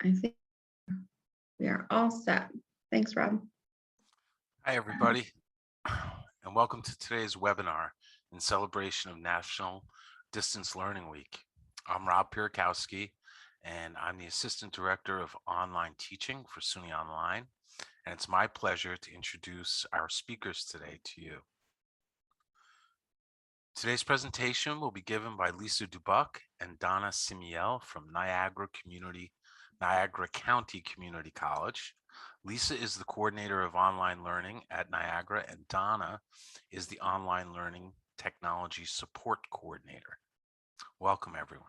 I think we are all set. Thanks, Rob. Hi, everybody, and welcome to today's webinar in celebration of National Distance Learning Week. I'm Rob Pierkowski, and I'm the Assistant Director of Online Teaching for SUNY Online, and it's my pleasure to introduce our speakers today to you. Today's presentation will be given by Lisa Dubuc and Donna Simiele from Niagara County Community College. Lisa is the coordinator of online learning at Niagara, and Donna is the online learning technology support coordinator. Welcome, everyone.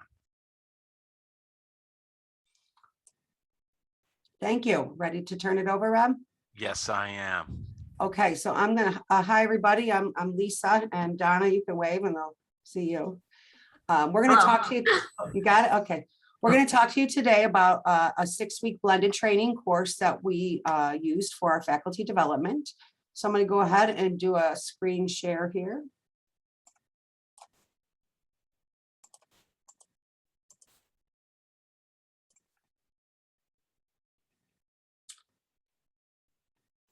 Thank you. Ready to turn it over, Rob? Yes, I am. Okay, so I'm gonna, hi, everybody. I'm Lisa, and Donna, you can wave and they'll see you. We're gonna talk to you. You got it? Okay. We're going to talk to you today about a 6-week blended training course that we used for our faculty development. So I'm going to go ahead and do a screen share here.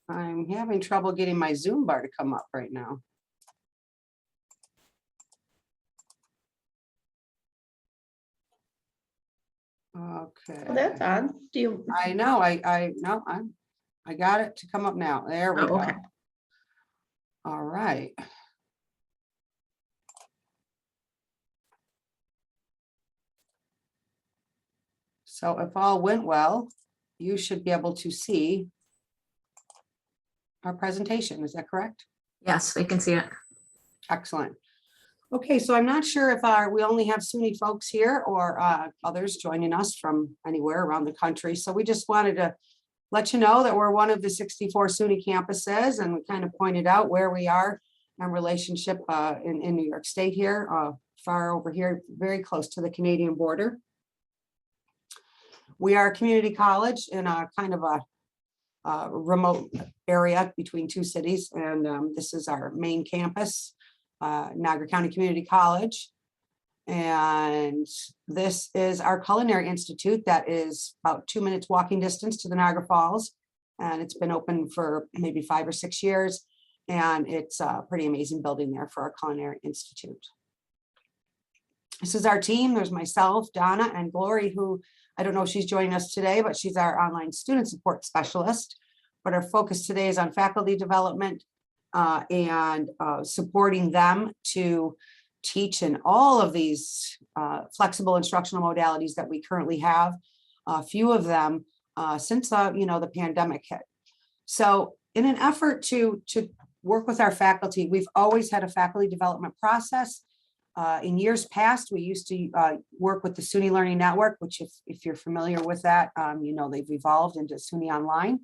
I'm having trouble getting my Zoom bar to come up right now. Okay. Well, that's odd. Do you? I know. I got it to come up now. There we go. Okay. All right. So if all went well, you should be able to see our presentation. Is that correct? Yes, we can see it. Excellent. Okay, so I'm not sure if we only have SUNY folks here or others joining us from anywhere around the country. So we just wanted to let you know that we're one of the 64 SUNY campuses, and we kind of pointed out where we are in relationship in New York State here, far over here, very close to the Canadian border. We are a community college in a kind of a remote area between two cities, and this is our main campus. Niagara County Community College. And this is our Culinary Institute that is about 2 minutes walking distance to the Niagara Falls. And it's been open for maybe 5 or 6 years. And it's a pretty amazing building there for our Culinary Institute. This is our team. There's myself, Donna, and Glory, who I don't know if she's joining us today, but she's our online student support specialist. But our focus today is on faculty development, and supporting them to teach in all of these flexible instructional modalities that we currently have, a few of them since the pandemic hit. So in an effort to work with our faculty, we've always had a faculty development process. In years past, we used to work with the SUNY Learning Network, which if you're familiar with that, they've evolved into SUNY Online.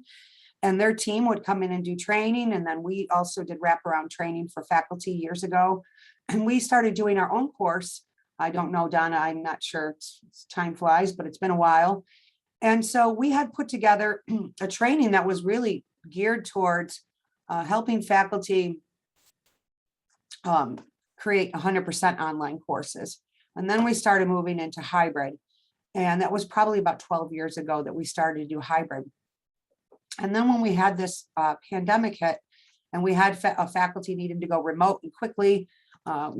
And their team would come in and do training. And then we also did wraparound training for faculty years ago. And we started doing our own course. I don't know, Donna, I'm not sure, time flies, but it's been a while. And so we had put together a training that was really geared towards helping faculty create 100% online courses. And then we started moving into hybrid. And that was probably about 12 years ago that we started to do hybrid. And then when we had this pandemic hit and we had a faculty needing to go remote and quickly, I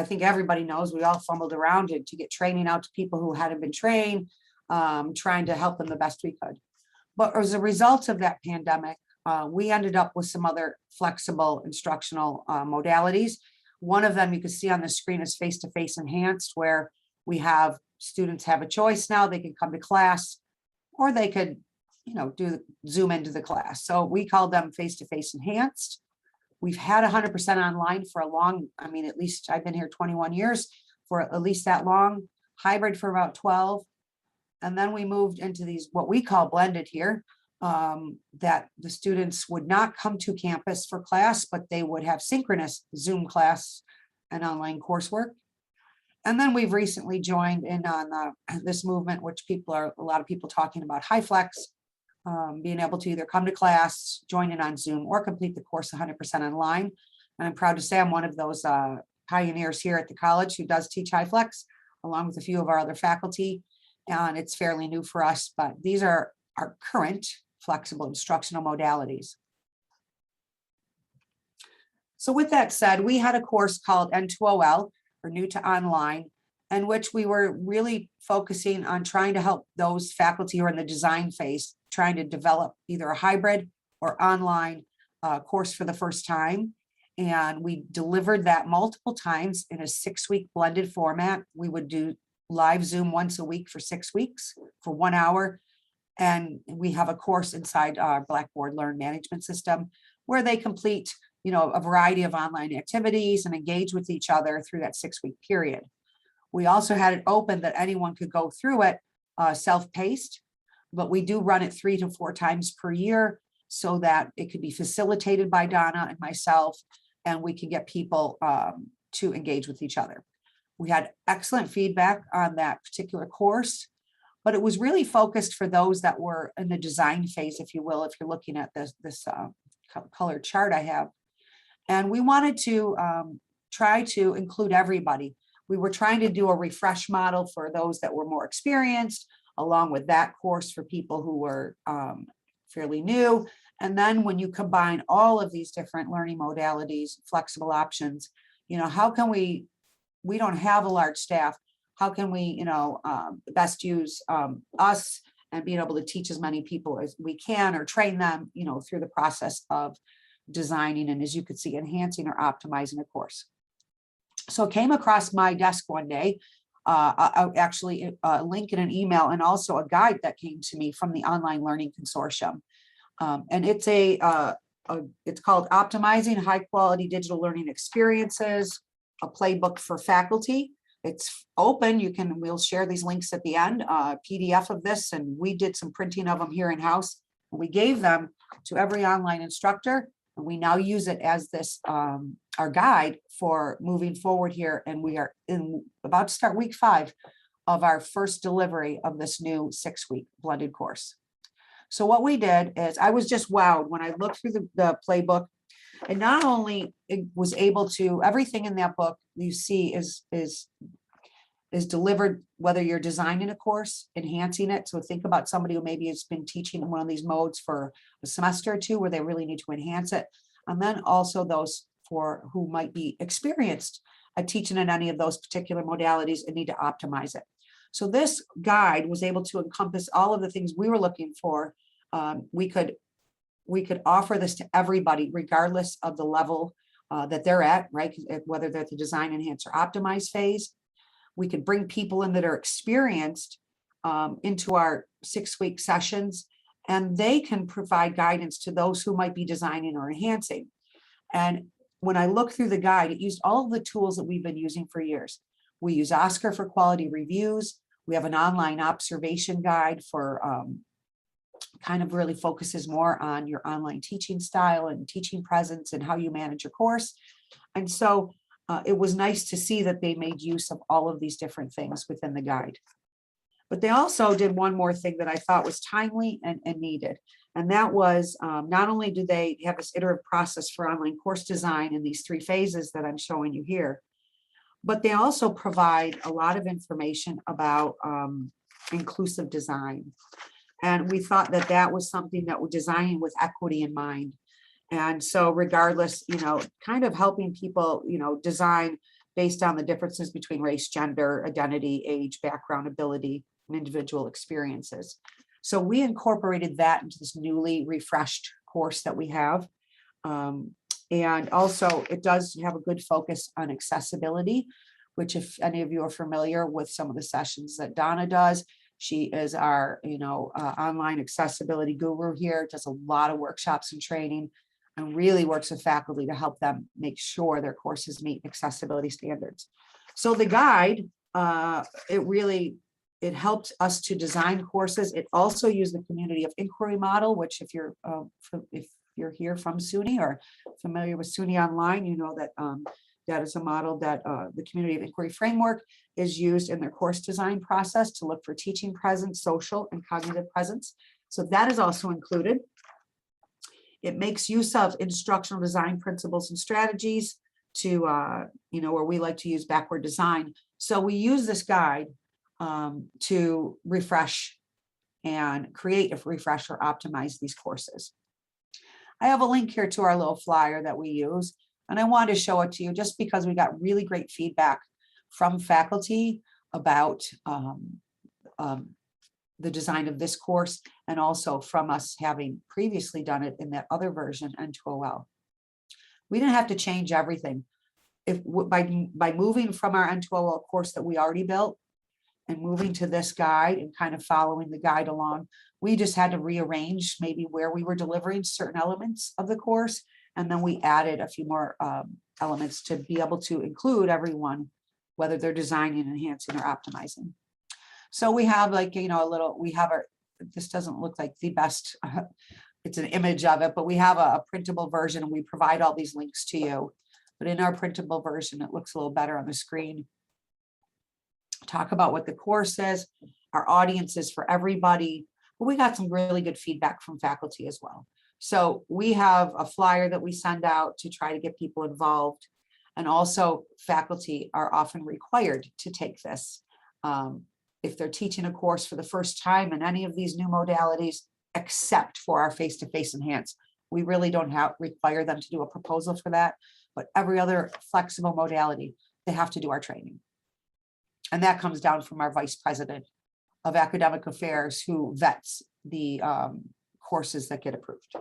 think everybody knows, we all fumbled around it to get training out to people who hadn't been trained, trying to help them the best we could. But as a result of that pandemic, we ended up with some other flexible instructional modalities. One of them you can see on the screen is face-to-face enhanced, where we have students have a choice now. They can come to class or they could do Zoom into the class. So we called them face-to-face enhanced. We've had 100% online for a long, at least I've been here 21 years, for at least that long, hybrid for about 12. And then we moved into these, what we call blended here, that the students would not come to campus for class, but they would have synchronous Zoom class and online coursework. And then we've recently joined in on this movement, which a lot of people talking about HyFlex, being able to either come to class, join in on Zoom, or complete the course 100% online. And I'm proud to say I'm one of those pioneers here at the college who does teach HyFlex, along with a few of our other faculty. and it's fairly new for us, but these are our current flexible instructional modalities. So with that said, we had a course called N2OL, or New to Online, in which we were really focusing on trying to help those faculty who are in the design phase, trying to develop either a hybrid or online course for the first time. And we delivered that multiple times in a 6-week blended format. We would do live Zoom once a week for 6 weeks for 1 hour. And we have a course inside our Blackboard Learn Management System where they complete, a variety of online activities and engage with each other through that 6-week period. We also had it open that anyone could go through it self-paced, but we do run it 3 to 4 times per year so that it could be facilitated by Donna and myself, and we can get people to engage with each other. We had excellent feedback on that particular course, but it was really focused for those that were in the design phase, if you will, if you're looking at this colored chart I have. And we wanted to try to include everybody. We were trying to do a refresh model for those that were more experienced, along with that course for people who were fairly new. And then when you combine all of these different learning modalities, flexible options, how can we don't have a large staff. How can we, best use us and being able to teach as many people as we can, or train them, through the process of designing and, as you could see, enhancing or optimizing a course. So it came across my desk one day, actually a link in an email and also a guide that came to me from the Online Learning Consortium. And it's it's called Optimizing High Quality Digital Learning Experiences, a playbook for faculty. It's open. We'll share these links at the end, PDF of this, and we did some printing of them here in-house. We gave them to every online instructor, and we now use it as this our guide for moving forward here. And we are about to start week 5 of our first delivery of this new 6-week blended course. So what we did is, I was just wowed when I looked through the playbook, and not only it was able to, everything in that book you see is delivered, whether you're designing a course, enhancing it. So think about somebody who maybe has been teaching in one of these modes for a semester or two where they really need to enhance it. And then also those who might be experienced at teaching in any of those particular modalities and need to optimize it. So this guide was able to encompass all of the things we were looking for. We could offer this to everybody, regardless of the level that they're at, right? Whether they're at the design, enhance, or optimize phase. We could bring people in that are experienced into our 6-week sessions, and they can provide guidance to those who might be designing or enhancing. And when I look through the guide, it used all of the tools that we've been using for years. We use Oscar for quality reviews. We have an online observation guide for kind of really focuses more on your online teaching style and teaching presence and how you manage your course. And so it was nice to see that they made use of all of these different things within the guide. But they also did one more thing that I thought was timely and needed. And that was not only do they have this iterative process for online course design in these 3 phases that I'm showing you here, but they also provide a lot of information about inclusive design. And we thought that that was something that we're designing with equity in mind. And so regardless, kind of helping people, design based on the differences between race, gender, identity, age, background, ability, and individual experiences. So we incorporated that into this newly refreshed course that we have. And also it does have a good focus on accessibility, which if any of you are familiar with some of the sessions that Donna does, she is our, online accessibility guru here, does a lot of workshops and training, and really works with faculty to help them make sure their courses meet accessibility standards. So the guide, it helped us to design courses. It also used the community of inquiry model, which if you're here from SUNY or familiar with SUNY Online, you know that that is a model that the community of inquiry framework is used in their course design process to look for teaching presence, social, and cognitive presence. So that is also included. It makes use of instructional design principles and strategies to, where we like to use backward design. So we use this guide to refresh and create a refresh or optimize these courses. I have a link here to our little flyer that we use, and I wanted to show it to you just because we got really great feedback from faculty about the design of this course, and also from us having previously done it in that other version, N2OL. We didn't have to change everything. By moving from our N2OL course that we already built and moving to this guide and kind of following the guide along, we just had to rearrange maybe where we were delivering certain elements of the course. And then we added a few more elements to be able to include everyone, whether they're designing, enhancing, or optimizing. So we have this doesn't look like the best, it's an image of it, but we have a printable version and we provide all these links to you. But in our printable version, it looks a little better on the screen. Talk about what the course is, our audience is for everybody. But we got some really good feedback from faculty as well. So we have a flyer that we send out to try to get people involved. And also faculty are often required to take this. If they're teaching a course for the first time in any of these new modalities, except for our face-to-face enhance. We really don't require them to do a proposal for that, but every other flexible modality, they have to do our training. And that comes down from our vice president of academic affairs who vets the courses that get approved.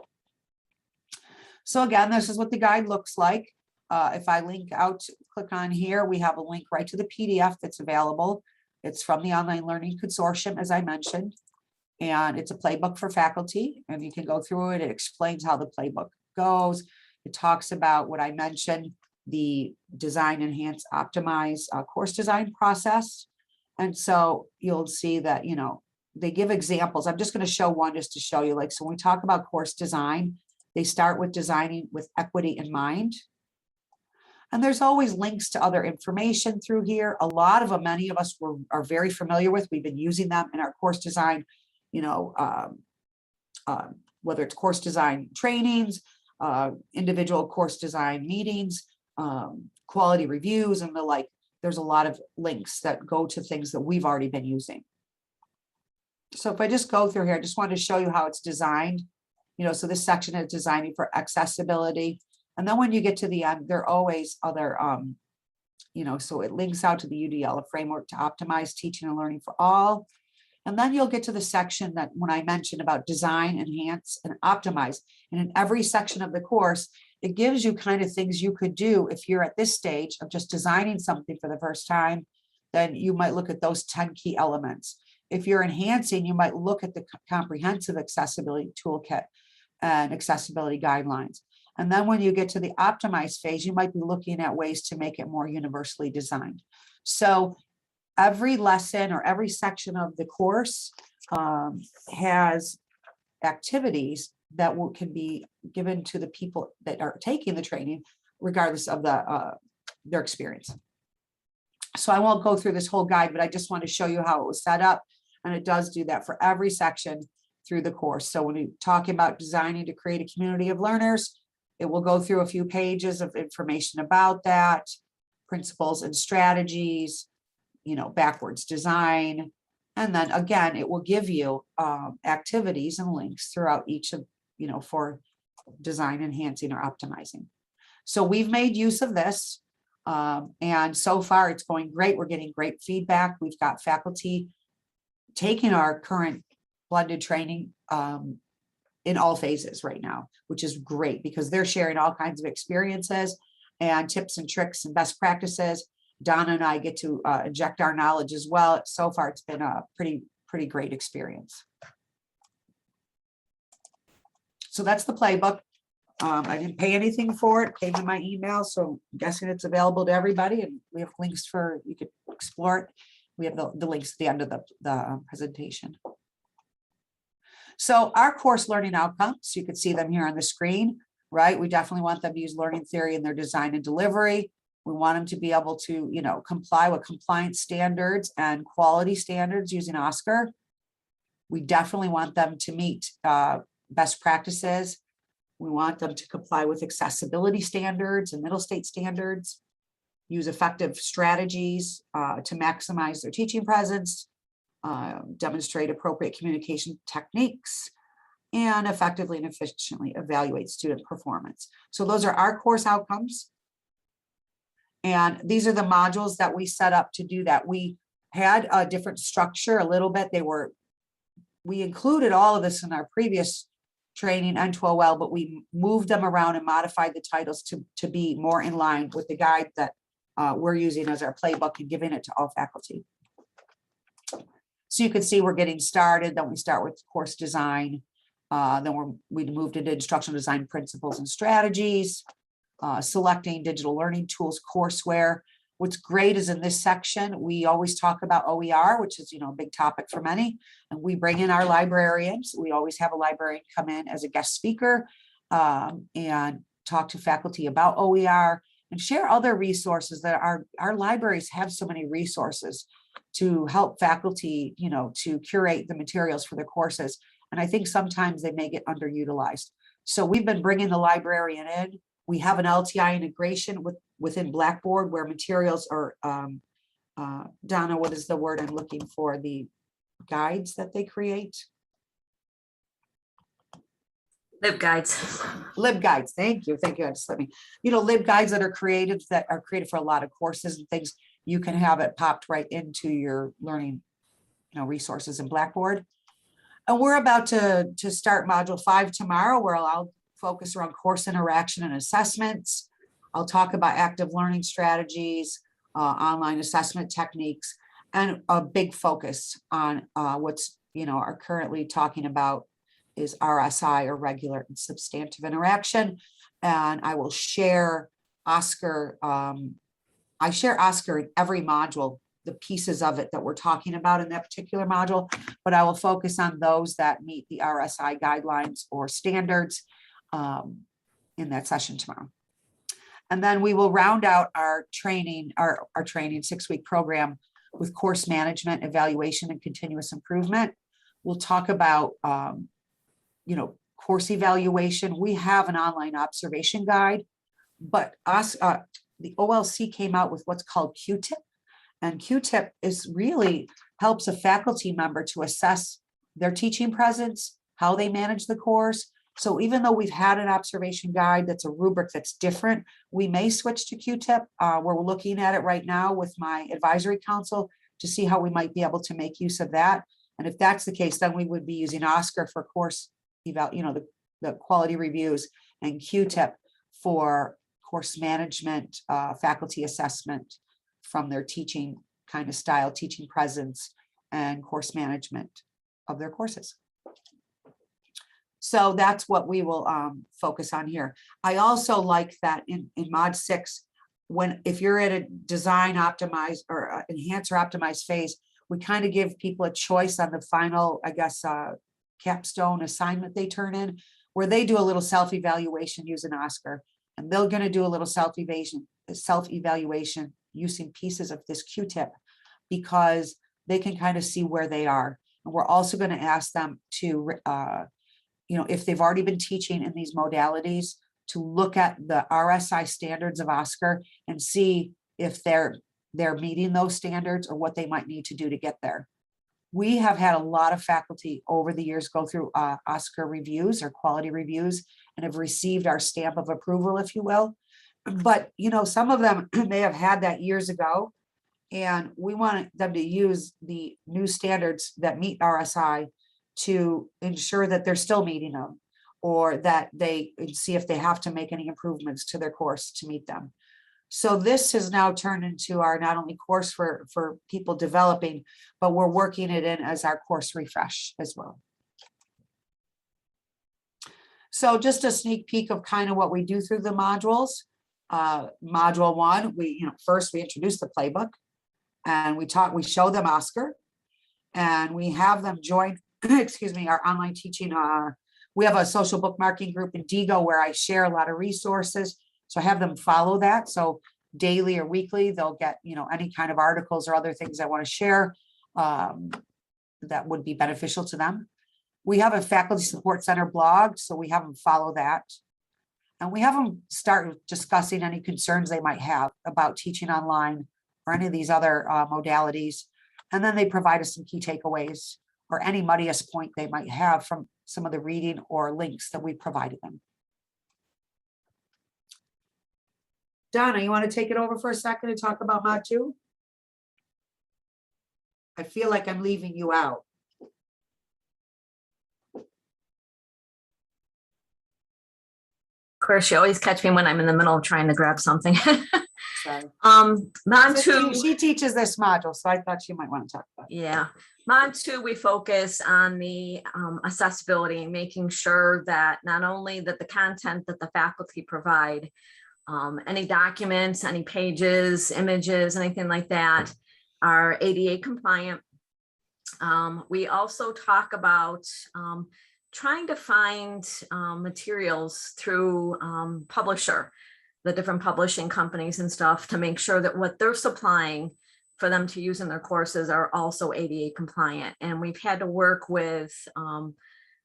So again, this is what the guide looks like. If I link out, click on here, we have a link right to the PDF that's available. It's from the Online Learning Consortium, as I mentioned, and it's a playbook for faculty, and you can go through it. It explains how the playbook goes. It talks about what I mentioned, the design, enhance, optimize course design process. And so you'll see that, they give examples. I'm just going to show one just to show you, so when we talk about course design, they start with designing with equity in mind. And there's always links to other information through here. A lot of them, many of us are very familiar with. We've been using them in our course design, whether it's course design trainings, individual course design meetings, quality reviews, and the like. There's a lot of links that go to things that we've already been using. So if I just go through here, I just wanted to show you how it's designed. So this section is designing for accessibility. And then when you get to the end, there are always other, so it links out to the UDL, a framework to optimize teaching and learning for all. And then you'll get to the section that when I mentioned about design, enhance, and optimize. And in every section of the course, it gives you kind of things you could do if you're at this stage of just designing something for the first time. Then you might look at those 10 key elements. If you're enhancing, you might look at the comprehensive accessibility toolkit and accessibility guidelines. And then when you get to the optimize phase, you might be looking at ways to make it more universally designed. So every lesson or every section of the course has activities that can be given to the people that are taking the training, regardless of their experience. So I won't go through this whole guide, but I just want to show you how it was set up. And it does do that for every section through the course. So when you're talking about designing to create a community of learners, it will go through a few pages of information about that, principles and strategies, backwards design. And then again, it will give you activities and links throughout each of, for design, enhancing, or optimizing. So we've made use of this. And so far it's going great. We're getting great feedback. We've got faculty taking our current blended training in all phases right now, which is great because they're sharing all kinds of experiences and tips and tricks and best practices. Donna and I get to inject our knowledge as well. So far, it's been a pretty great experience. So that's the playbook. I didn't pay anything for it. It came in my email, so I'm guessing it's available to everybody. And we have links for, you could explore it. We have the links at the end of the presentation. So our course learning outcomes, you could see them here on the screen, right? We definitely want them to use learning theory in their design and delivery. We want them to be able to, comply with compliance standards and quality standards using OSCAR. We definitely want them to meet best practices. We want them to comply with accessibility standards and middle state standards. use effective strategies to maximize their teaching presence, demonstrate appropriate communication techniques, and effectively and efficiently evaluate student performance. So those are our course outcomes. And these are the modules that we set up to do that. We had a different structure a little bit. We included all of this in our previous training N2OL, but we moved them around and modified the titles to be more in line with the guide that we're using as our playbook and giving it to all faculty. So you can see we're getting started. Then we start with course design. Then we moved into instructional design principles and strategies, selecting digital learning tools, courseware. What's great is in this section, we always talk about OER, which is, a big topic for many, and we bring in our librarians. We always have a librarian come in as a guest speaker and talk to faculty about OER and share other resources that our libraries have so many resources to help faculty, to curate the materials for their courses. And I think sometimes they may get underutilized. So we've been bringing the librarian in. We have an LTI integration within Blackboard where materials are, Donna, what is the word I'm looking for? The guides that they create? LibGuides. Thank you. Just let me, LibGuides that are created for a lot of courses and things. You can have it popped right into your learning, resources in Blackboard. And we're about to start module 5 tomorrow, where I'll focus around course interaction and assessments. I'll talk about active learning strategies, online assessment techniques, and a big focus on what's, are currently talking about is RSI, or regular and substantive interaction. And I will share Oscar. I share Oscar in every module, the pieces of it that we're talking about in that particular module, but I will focus on those that meet the RSI guidelines or standards in that session tomorrow. And then we will round out our training, our training 6-week program with course management, evaluation, and continuous improvement. We'll talk about, course evaluation. We have an online observation guide, but the OLC came out with what's called Q-tip. And Q-tip is really helps a faculty member to assess their teaching presence, how they manage the course. So even though we've had an observation guide that's a rubric that's different, we may switch to Q-tip. We're looking at it right now with my advisory council to see how we might be able to make use of that. And if that's the case, then we would be using Oscar for course eval, the quality reviews, and Q-tip for course management, faculty assessment from their teaching kind of style, teaching presence, and course management of their courses. So that's what we will focus on here. I also like that in Mod 6, if you're at a design optimize or enhance or optimize phase, we kind of give people a choice on the final, capstone assignment they turn in, where they do a little self-evaluation using Oscar, and they're going to do a little self-evaluation using pieces of this Q-tip, because they can kind of see where they are. And we're also going to ask them to, if they've already been teaching in these modalities, to look at the RSI standards of Oscar and see if they're meeting those standards or what they might need to do to get there. We have had a lot of faculty over the years go through Oscar reviews or quality reviews and have received our stamp of approval, if you will. But, some of them may have had that years ago, and we want them to use the new standards that meet RSI to ensure that they're still meeting them, or that they see if they have to make any improvements to their course to meet them. So this has now turned into our not only course for people developing, but we're working it in as our course refresh as well. So just a sneak peek of kind of what we do through the modules. Module 1, first we introduce the playbook, and we show them Oscar, and we have them join, our online teaching. We have a social bookmarking group in Digo where I share a lot of resources. So I have them follow that. So daily or weekly, they'll get, any kind of articles or other things I want to share that would be beneficial to them. We have a faculty support center blog, so we have them follow that. And we have them start discussing any concerns they might have about teaching online or any of these other modalities. And then they provide us some key takeaways or any muddiest point they might have from some of the reading or links that we provided them. Donna, you want to take it over for a second and talk about Mod 2? I feel like I'm leaving you out. Of course, you always catch me when I'm in the middle of trying to grab something. Sorry. Mod So 2, she teaches this module, so I thought she might want to talk about it. yeah. Mod 2, we focus on the accessibility, making sure that not only that the content that the faculty provide, any documents, any pages, images, anything like that are ADA compliant. We also talk about trying to find materials through publisher, the different publishing companies and stuff, to make sure that what they're supplying for them to use in their courses are also ADA compliant. And we've had to work with,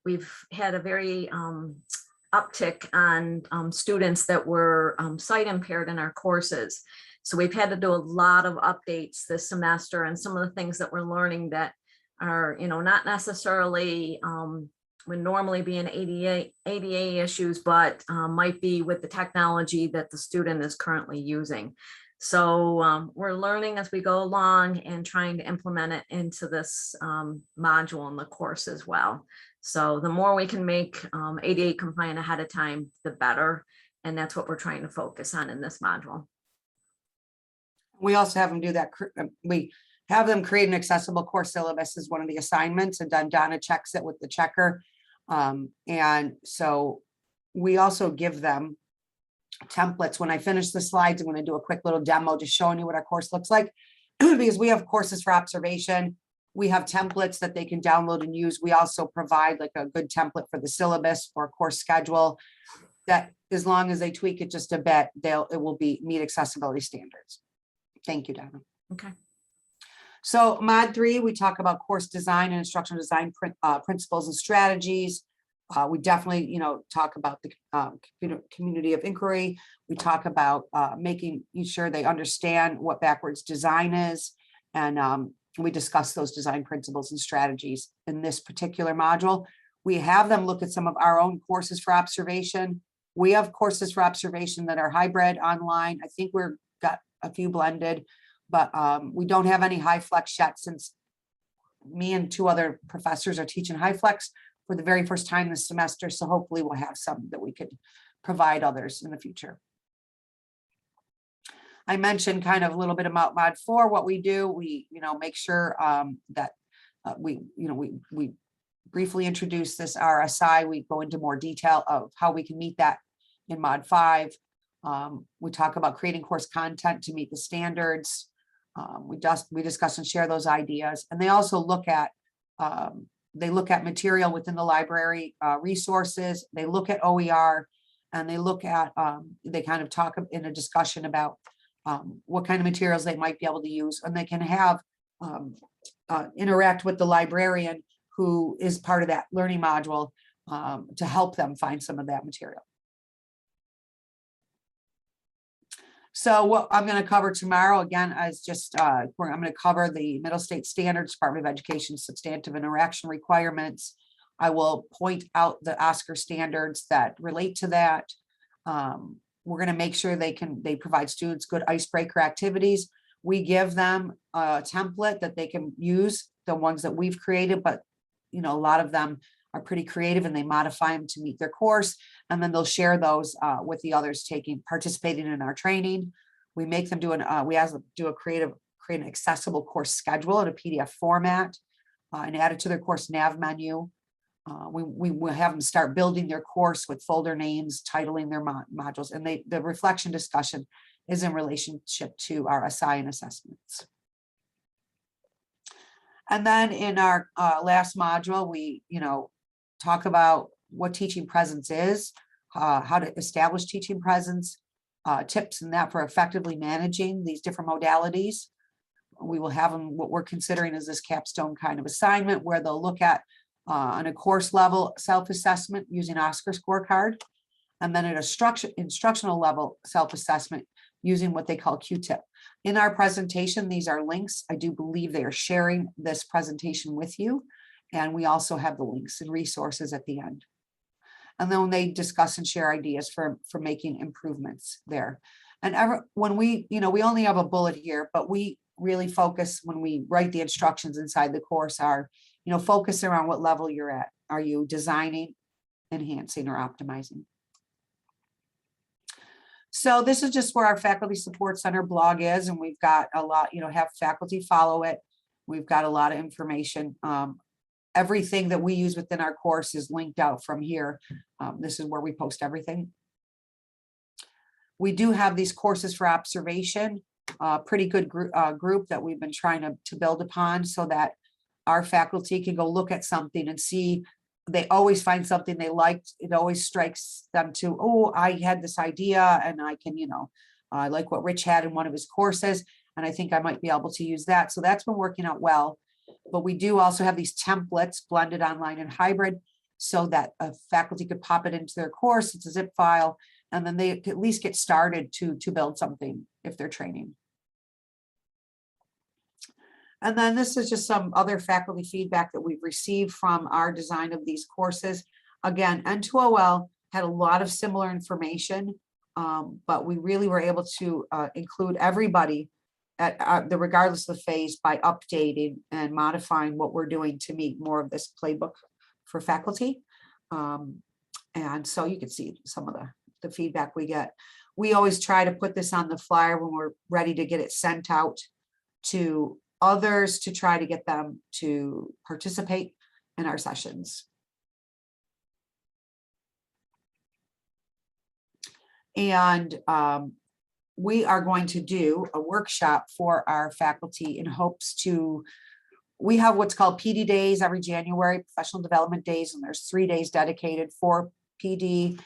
we've had a very uptick on students that were sight impaired in our courses. So we've had to do a lot of updates this semester, and some of the things that we're learning that are, not necessarily would normally be an ADA issues, but might be with the technology that the student is currently using. So we're learning as we go along and trying to implement it into this module in the course as well. So the more we can make ADA compliant ahead of time, the better. And that's what we're trying to focus on in this module. We also have them do that. We have them create an accessible course syllabus as one of the assignments, and then Donna checks it with the checker. And so we also give them templates. When I finish the slides, I'm going to do a quick little demo just showing you what our course looks like, because we have courses for observation. We have templates that they can download and use. We also provide like a good template for the syllabus or course schedule that, as long as they tweak it just a bit, it will meet accessibility standards. Thank you, Donna. Okay. So Mod 3, we talk about course design and instructional design principles and strategies. We definitely, talk about the community of inquiry. We talk about making sure they understand what backwards design is. And we discuss those design principles and strategies in this particular module. We have them look at some of our own courses for observation. We have courses for observation that are hybrid online. I think we've got a few blended, but we don't have any HyFlex yet, since me and 2 other professors are teaching HyFlex for the very first time this semester. So hopefully we'll have some that we could provide others in the future. I mentioned kind of a little bit about Mod 4, what we do. We, make sure that we briefly introduce this RSI. We go into more detail of how we can meet that in Mod 5. We talk about creating course content to meet the standards. We discuss and share those ideas, and they also look at material within the library resources. They look at OER, and they look at they kind of talk in a discussion about what kind of materials they might be able to use, and they can have interact with the librarian who is part of that learning module to help them find some of that material. So what I'm going to cover tomorrow, again, is just, I'm going to cover the Middle State Standards, Department of Education substantive interaction requirements. I will point out the OSCR standards that relate to that. We're going to make sure they provide students good icebreaker activities. We give them a template that they can use, the ones that we've created, but a lot of them are pretty creative and they modify them to meet their course, and then they'll share those with the others participating in our training. We make them we ask them to create an accessible course schedule in a PDF format and add it to their course nav menu. We will have them start building their course with folder names, titling their modules, and the reflection discussion is in relationship to our SI and assessments. And then in our last module, we talk about what teaching presence is, how to establish teaching presence, tips and that for effectively managing these different modalities. We will have them, what we're considering is this capstone kind of assignment, where they'll look at on a course level self-assessment using OSCR scorecard. and then at a instructional level self-assessment using what they call Q-tip. In our presentation, these are links. I do believe they are sharing this presentation with you. And we also have the links and resources at the end. And then they discuss and share ideas for making improvements there. And when we only have a bullet here, but we really focus when we write the instructions inside the course are, focus around what level you're at. Are you designing, enhancing, or optimizing? So this is just where our Faculty Support Center blog is, and we've got a lot, have faculty follow it. We've got a lot of information. Everything that we use within our course is linked out from here. This is where we post everything. We do have these courses for observation, pretty good group that we've been trying to build upon so that our faculty can go look at something and see. They always find something they liked. It always strikes them to, oh, I had this idea and I can, I like what Rich had in one of his courses, and I think I might be able to use that. So that's been working out well. But we do also have these templates, blended online and hybrid, so that a faculty could pop it into their course. It's a zip file, and then they at least get started to build something if they're training. And then this is just some other faculty feedback that we've received from our design of these courses. Again, N2OL had a lot of similar information, but we really were able to include everybody at regardless of the phase by updating and modifying what we're doing to meet more of this playbook for faculty. And so you can see some of the feedback we get. We always try to put this on the flyer when we're ready to get it sent out to others to try to get them to participate in our sessions. And we are going to do a workshop for our faculty in hopes to, we have what's called PD days every January, professional development days, and there's 3 days dedicated for PD.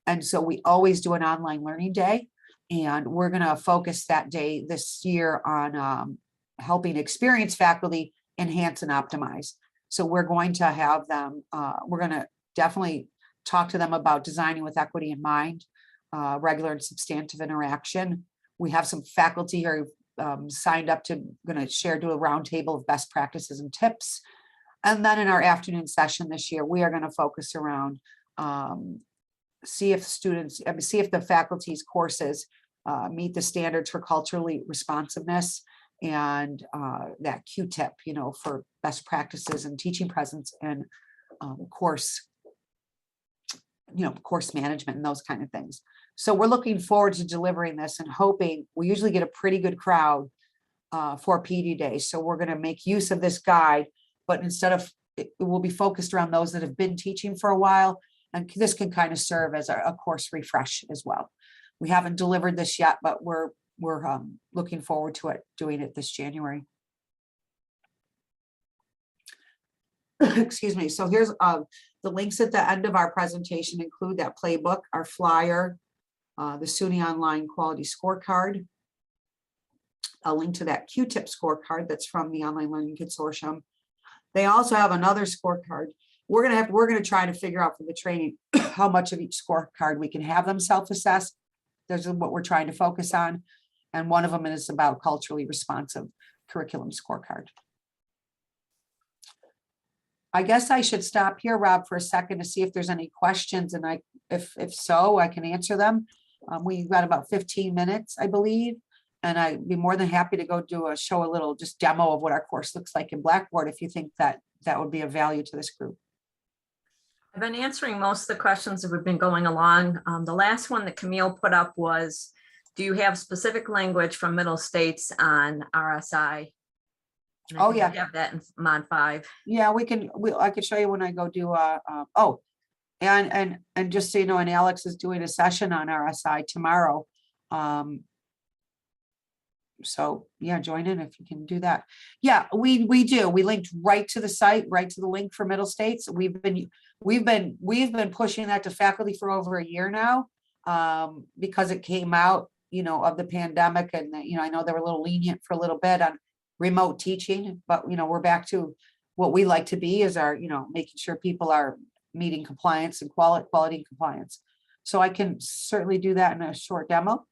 And so we always do an online learning day, and we're going to focus that day this year on helping experienced faculty enhance and optimize. So we're going to have them, we're going to definitely talk to them about designing with equity in mind, regular and substantive interaction. We have some faculty who are signed up to going to do a roundtable of best practices and tips. And then in our afternoon session this year, we are going to focus around see if the faculty's courses meet the standards for culturally responsiveness and that Q-tip, for best practices and teaching presence and course management and those kind of things. So we're looking forward to delivering this and hoping. We usually get a pretty good crowd for PD days. So we're going to make use of this guide, but instead of, it will be focused around those that have been teaching for a while. And this can kind of serve as a course refresh as well. We haven't delivered this yet, but we're looking forward to doing it this January. Excuse me. So here's the links at the end of our presentation include that playbook, our flyer, the SUNY Online Quality Scorecard, a link to that Q-tip scorecard that's from the Online Learning Consortium. They also have another scorecard. We're gonna try to figure out for the training how much of each scorecard we can have them self-assess. Those are what we're trying to focus on. And one of them is about culturally responsive curriculum scorecard. I guess I should stop here, Rob, for a second to see if there's any questions, and if so, I can answer them. We've got about 15 minutes, I believe, and I'd be more than happy to go show a little just demo of what our course looks like in Blackboard if you think that would be of value to this group. I've been answering most of the questions that we've been going along. The last one that Camille put up was, do you have specific language from Middle States on RSI? And I Oh, think yeah. we have that in Mod 5. Yeah, I could show you when I go do and just so you know, and Alex is doing a session on RSI tomorrow. So yeah, join in if you can do that. Yeah, we do. We linked right to the site, right to the link for Middle States. We've been pushing that to faculty for over a year now, because it came out, of the pandemic, and I know they were a little lenient for a little bit on remote teaching, but we're back to what we like to be is our, making sure people are meeting compliance and quality compliance. So I can certainly do that in a short demo.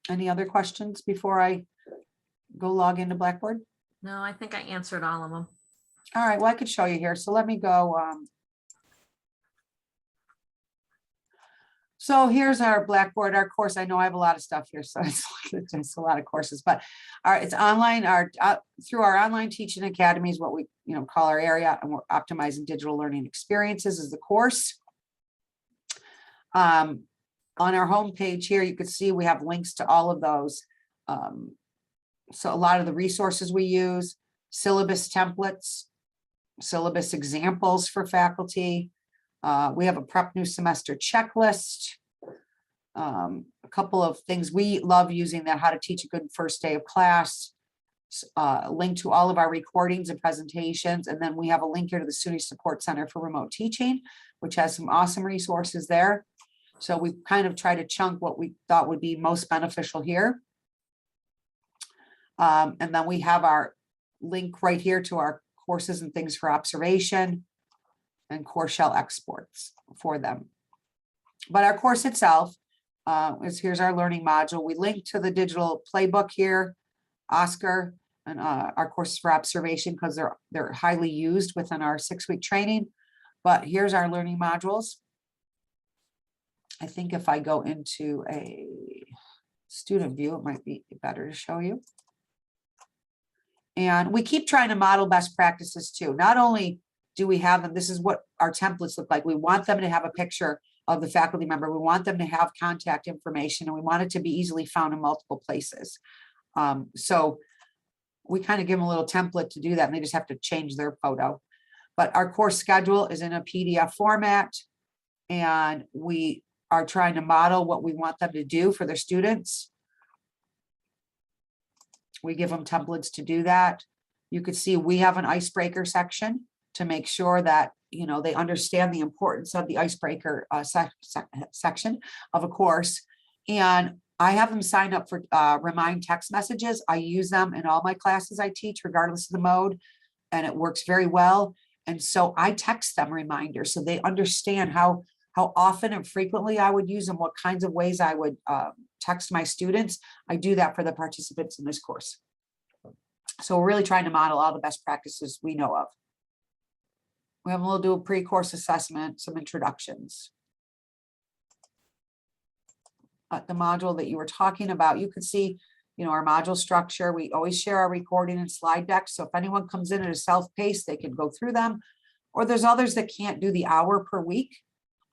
Any other questions before I go log into Blackboard? No, I think I answered all of them. All right, well, I could show you here. So let me go. So here's our Blackboard, our course. I know I have a lot of stuff here, so it's a lot of courses, but it's online, through our online teaching academies, what we call our area, and we're optimizing digital learning experiences is the course. On our homepage here, you can see we have links to all of those. So a lot of the resources we use, syllabus templates, syllabus examples for faculty. We have a prep new semester checklist. A couple of things we love using, that how to teach a good first day of class. Link to all of our recordings and presentations. And then we have a link here to the SUNY Support Center for Remote Teaching, which has some awesome resources there. So we kind of try to chunk what we thought would be most beneficial here. And then we have our link right here to our courses and things for observation and course shell exports for them. But our course itself here's our learning module. We link to the digital playbook here, Oscar, and our courses for observation, because they're highly used within our 6-week training. But here's our learning modules. I think if I go into a student view, it might be better to show you. And we keep trying to model best practices too. Not only do we have them, this is what our templates look like. We want them to have a picture of the faculty member. We want them to have contact information, and we want it to be easily found in multiple places. So we kind of give them a little template to do that, and they just have to change their photo. But our course schedule is in a PDF format, and we are trying to model what we want them to do for their students. We give them templates to do that. You could see we have an icebreaker section to make sure that they understand the importance of the icebreaker section of a course. And I have them sign up for remind text messages. I use them in all my classes I teach, regardless of the mode, and it works very well. And so I text them reminders so they understand how often and frequently I would use them, what kinds of ways I would text my students. I do that for the participants in this course. So we're really trying to model all the best practices we know of. We'll do a pre-course assessment, some introductions. The module that you were talking about, you could see, our module structure. We always share our recording and slide decks. So if anyone comes in at a self-paced, they can go through them. Or there's others that can't do the hour per week,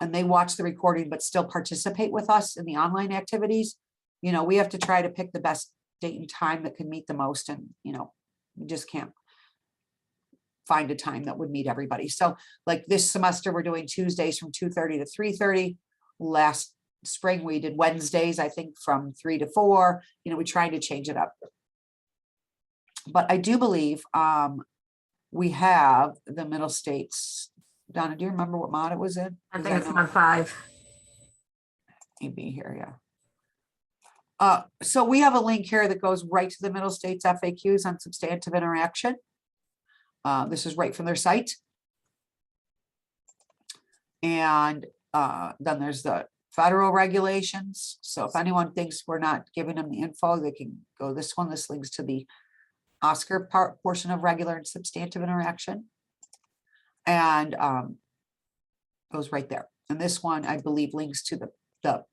and they watch the recording but still participate with us in the online activities. We have to try to pick the best date and time that can meet the most, and we just can't find a time that would meet everybody. So like this semester, we're doing Tuesdays from 2:30 to 3:30. Last spring, we did Wednesdays, I think, from 3 to 4. We tried to change it up. But I do believe we have the Middle States. Donna, do you remember what mod it was in? I think it's mod 5. Maybe here, yeah. So we have a link here that goes right to the Middle States FAQs on substantive interaction. This is right from their site. And then there's the federal regulations. So if anyone thinks we're not giving them the info, they can go this one. This links to the Oscar portion of regular and substantive interaction. And goes right there. And this one, I believe, links to the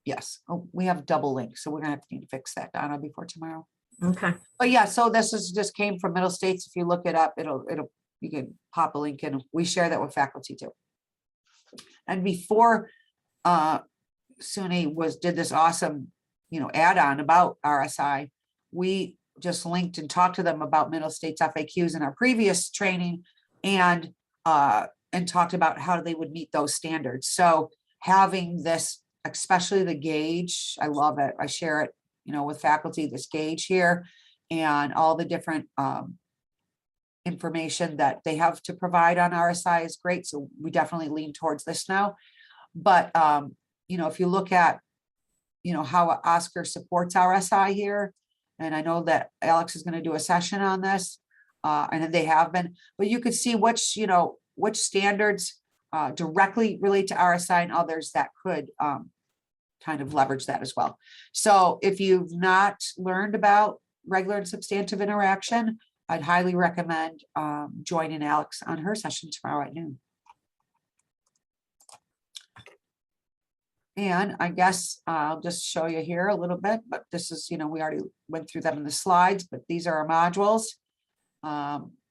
yes. Oh, we have double links. So we're gonna have to need to fix that, Donna, before tomorrow. Okay. But yeah, so this is just came from Middle States. If you look it up, you can pop a link in. We share that with faculty too. And before SUNY did this awesome, add-on about RSI, we just linked and talked to them about Middle States FAQs in our previous training, and talked about how they would meet those standards. So having this, especially the gauge, I love it. I share it, with faculty, this gauge here, and all the different information that they have to provide on RSI is great. So we definitely lean towards this now. But, if you look at, how Oscar supports RSI here, and I know that Alex is going to do a session on this, and they have been, but you could see which standards directly relate to RSI and others that could kind of leverage that as well. So if you've not learned about regular and substantive interaction, I'd highly recommend joining Alex on her session tomorrow at noon. And I guess I'll just show you here a little bit, but this is, we already went through them in the slides, but these are our modules.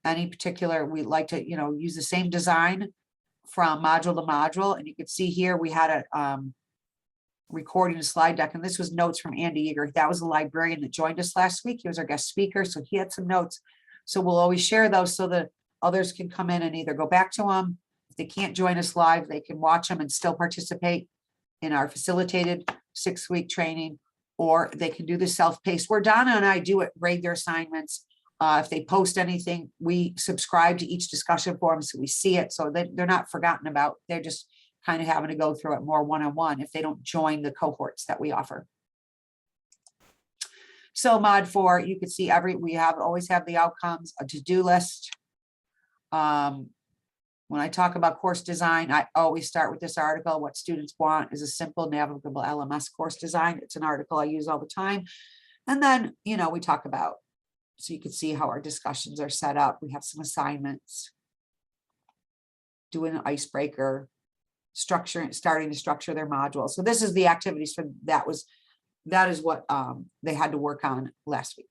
Any particular, we like to, use the same design from module to module. And you can see here, we had a recording a slide deck, and this was notes from Andy Eager. That was a librarian that joined us last week. He was our guest speaker, so he had some notes. So we'll always share those so that others can come in and either go back to them. If they can't join us live, they can watch them and still participate in our facilitated 6-week training, or they can do the self-paced where Donna and I do it, grade their assignments. If they post anything, we subscribe to each discussion forum so we see it, so that they're not forgotten about. They're just kind of having to go through it more one-on-one if they don't join the cohorts that we offer. So mod 4, you can see we always have the outcomes, a to-do list. When I talk about course design, I always start with this article. What students want is a simple navigable LMS course design. It's an article I use all the time. And then, we talk about, so you can see how our discussions are set up. We have some assignments, doing an icebreaker, starting to structure their modules. So this is the activities for that is what they had to work on last week.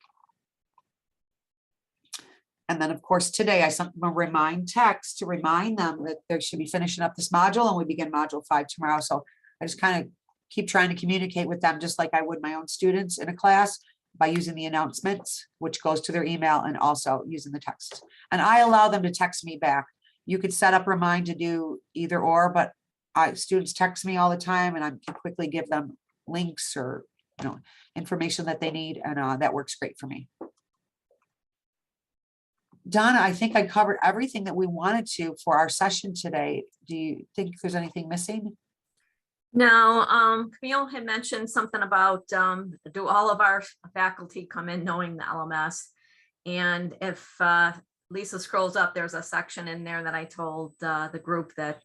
And then, of course, today I sent them a remind text to remind them that they should be finishing up this module, and we begin module 5 tomorrow. So I just kind of keep trying to communicate with them just like I would my own students in a class by using the announcements, which goes to their email, and also using the text. And I allow them to text me back. You could set up remind to do either or, but students text me all the time, and I can quickly give them links or information that they need, and that works great for me. Donna, I think I covered everything that we wanted to for our session today. Do you think there's anything missing? No, Camille had mentioned something about do all of our faculty come in knowing the LMS? And if Lisa scrolls up, there's a section in there that I told the group that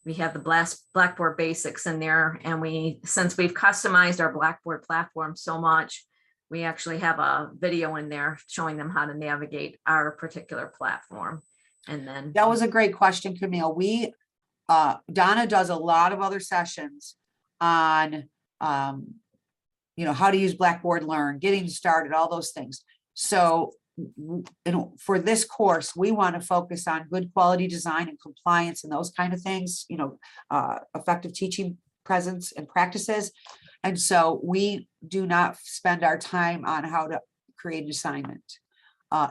we have the Blackboard basics in there. And since we've customized our Blackboard platform so much, we actually have a video in there showing them how to navigate our particular platform. And then that was a great question, Camille. Donna does a lot of other sessions on, how to use Blackboard Learn, getting started, all those things. So for this course, we want to focus on good quality design and compliance and those kind of things, effective teaching presence and practices. And so we do not spend our time on how to create an assignment.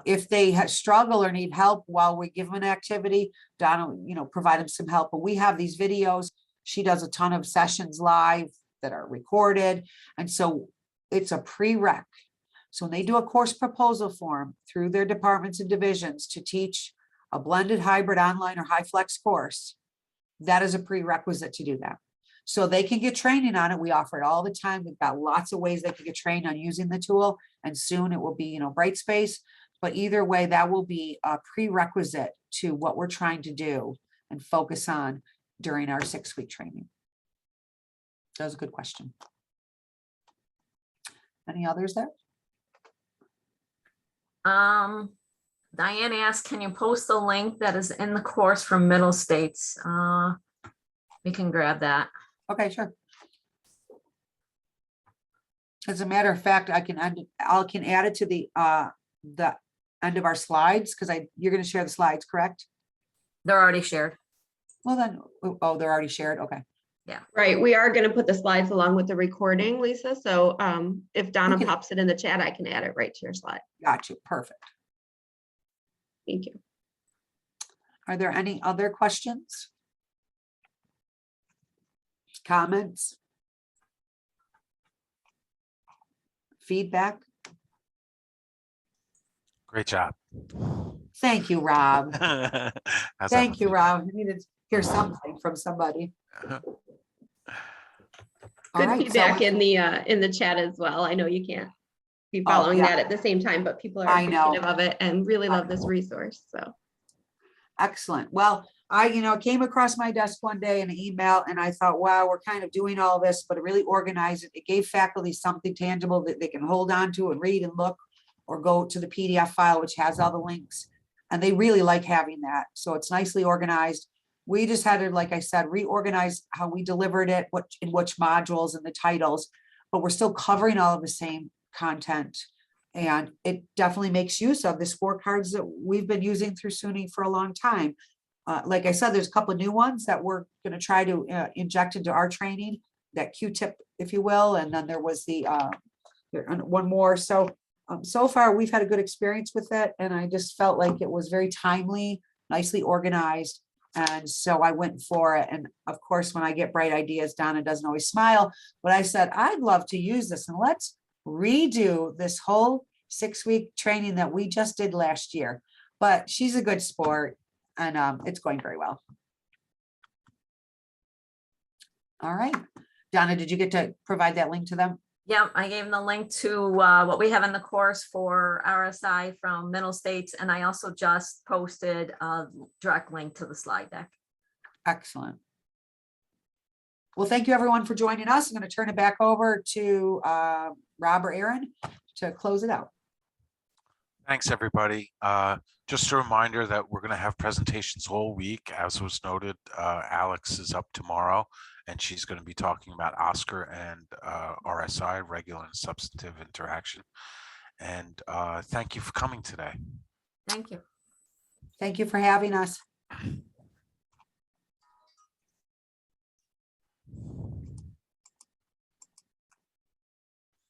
If they struggle or need help while we give them an activity, Donna, provide them some help. But we have these videos. She does a ton of sessions live that are recorded. And so it's a prereq. So when they do a course proposal form through their departments and divisions to teach a blended hybrid online or HyFlex course, that is a prerequisite to do that. So they can get training on it. We offer it all the time. We've got lots of ways they can get trained on using the tool, and soon it will be, Brightspace. But either way, that will be a prerequisite to what we're trying to do and focus on during our 6-week training. That was a good question. Any others there? Diane asked, can you post the link that is in the course from Middle States? We can grab that. Okay, sure. As a matter of fact, I can add it to the end of our slides, because you're going to share the slides, correct? They're already shared. Well then, they're already shared. Okay. Yeah. Right. We are going to put the slides along with the recording, Lisa. So if Donna pops it in the chat, I can add it right to your slide. Got you. Perfect. Thank you. Are there any other questions? Comments? Feedback? Great job. Thank you, Rob. How's Thank you, that? Rob. I needed to hear something from somebody. All Good right, feedback so- in the chat as well. I know you can't be following yeah. that at the same time, but people are I know. appreciative of it and really love this resource. So Excellent. Well, I came across my desk one day in an email and I thought, wow, we're kind of doing all this, but it really organized it. It gave faculty something tangible that they can hold on to and read and look, or go to the PDF file, which has all the links. And they really like having that. So it's nicely organized. We just had to, like I said, reorganize how we delivered it, in which modules and the titles, but we're still covering all of the same content. And it definitely makes use of the scorecards that we've been using through SUNY for a long time. Like I said, there's a couple of new ones that we're going to try to inject into our training, that Q-tip, if you will. And then there was the one more. So far we've had a good experience with it. And I just felt like it was very timely, nicely organized. And so I went for it. And of course, when I get bright ideas, Donna doesn't always smile, but I said, I'd love to use this, and let's redo this whole 6-week training that we just did last year. But she's a good sport, and it's going very well. All right. Donna, did you get to provide that link to them? Yeah, I gave them the link to what we have in the course for RSI from Middle States. And I also just posted a direct link to the slide deck. Excellent. Well, thank you everyone for joining us. I'm going to turn it back over to Rob or Aaron to close it out. Thanks, everybody. Just a reminder that we're going to have presentations all week. As was noted, Alex is up tomorrow, and she's going to be talking about OSCAR and RSI, regular and substantive interaction. And thank you for coming today. Thank you. Thank you for having us.